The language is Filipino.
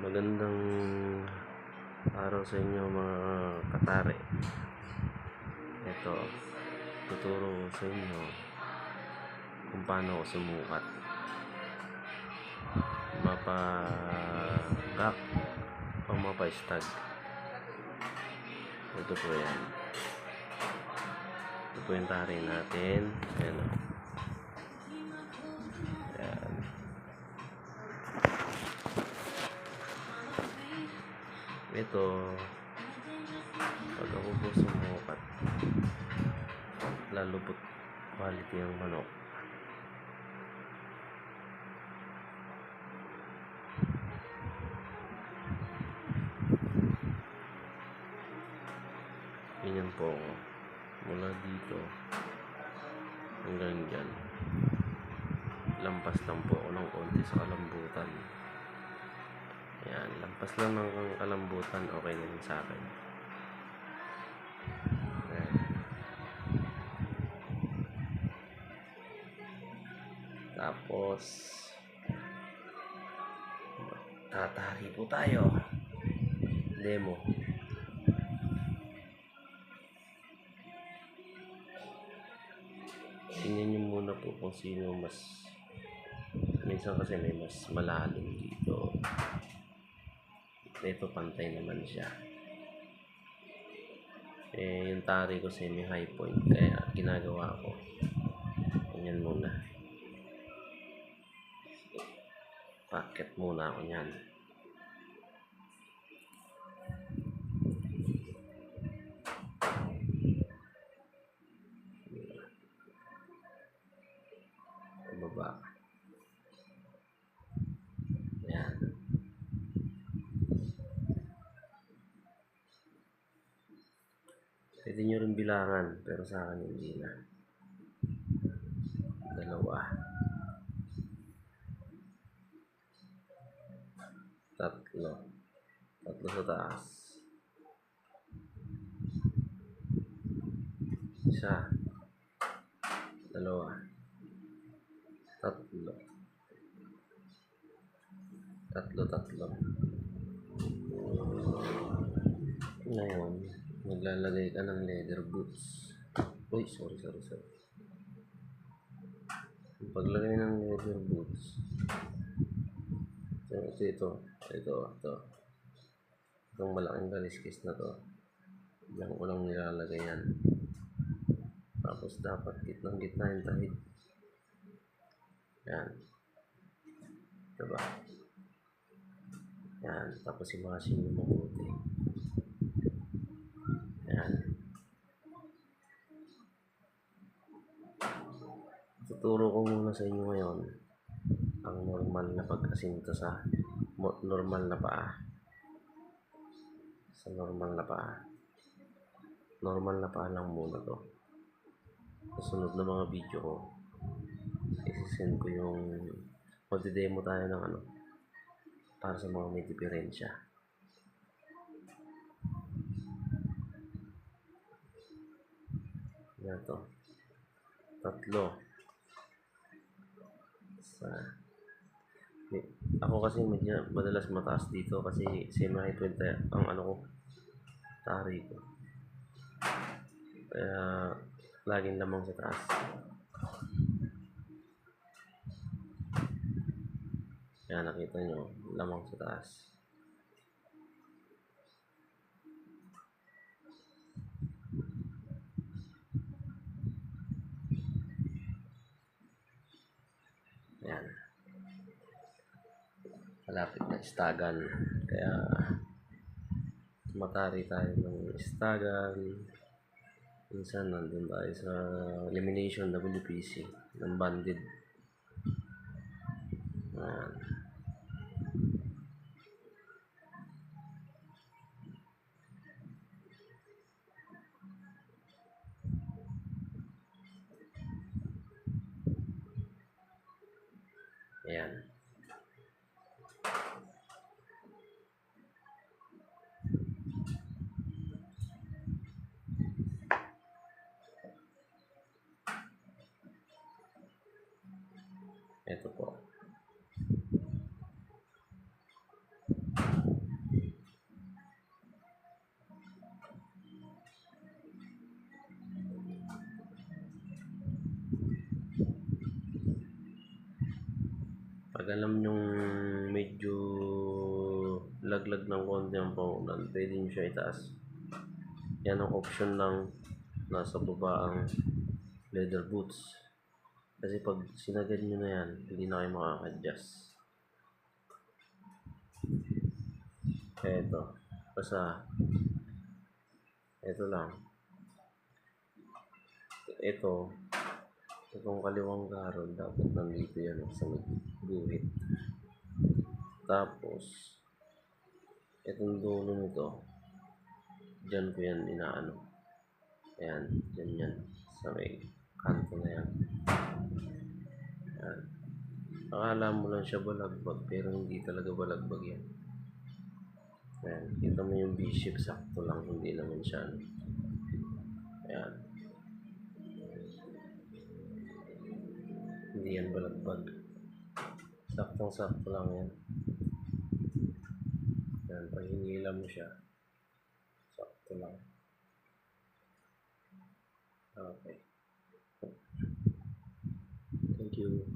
Magandang araw sa inyo mga katare. Ito, tuturo ko sa inyo kung paano ako sumukat. Mapa-gap o mapa-stag. Ito po yan. Ito po yung tari natin. Ayan o. Ayan. Ito, pag ako po sumukat, lalo po quality ang manok. Ganyan po ako. Mula dito hanggang dyan. Lampas lang po ako ng konti sa kalambutan. Ayan, lampas lang ng kalambutan, okay na yun sa akin. Ayan. Tapos tatari po tayo. Demo. Tingnan nyo muna po kung sino mas, minsan kasi may mas malalim dito. Ito pantay naman siya. Yung tari ko semi high point, kaya ginagawa ko ganyan muna. Packet muna ako nyan. Baba. Ayan. Pwede nyo rin bilangan, pero sa akin hindi na. Dalawa. Tatlo. Tatlo sa taas. Isa. Dalawa. Tatlo. Tatlo. Ngayon, maglalagay ka ng leather boots. Uy, sorry. Yung paglagay ng leather boots, ito. Itong malaking kaliskis na to, diyan ko lang nilalagay yan. Tapos dapat gitna yung tahid. Yan. Diba? Yan. Tapos imasin yung mabuti. Yan. Tuturo ko muna sa inyo ngayon ang normal na pag-asinta sa normal na paa. Sa normal na paa. Normal na paa lang muna to. Susunod na mga video ko, isisend ko yung magde-demo tayo ng para sa mga may diferensya. Yan to. Tatlo. Ako kasi madalas mataas dito kasi semi-high point ang ko, tari ko. Kaya laging lamang sa taas. Kaya nakita nyo, lamang sa taas. Ayan. Malapit na istagan. Kaya matari tayo ng istagan. Minsan nandun tayo sa elimination WPC ng banded. Ayan. Ayan. Ito po. Pag alam nyong medyo laglag ng konti ang puhunan, pwede nyo siya itaas. Yan ang option ng nasa baba ang leather boots. Kasi pag sinagad nyo na yan, hindi na kayo makaka-adjust. Kaya ito, basta ito lang. Itong kaliwang garon, dapat nandito yan sa may guhit. Tapos, itong dulo nito, dyan ko yan inaano. Ayan, dyan yan. Sa may kanto na yan. Ayan. Akala mo lang siya balagbag, pero hindi talaga balagbag yan. Ayan, kita mo yung V-shape, sakto lang, hindi naman siya. Ayan. Hindi yan balagbag. Saktong-sakto lang yan. Ayan, pag hinila mo siya, sakto lang. Okay. Thank you.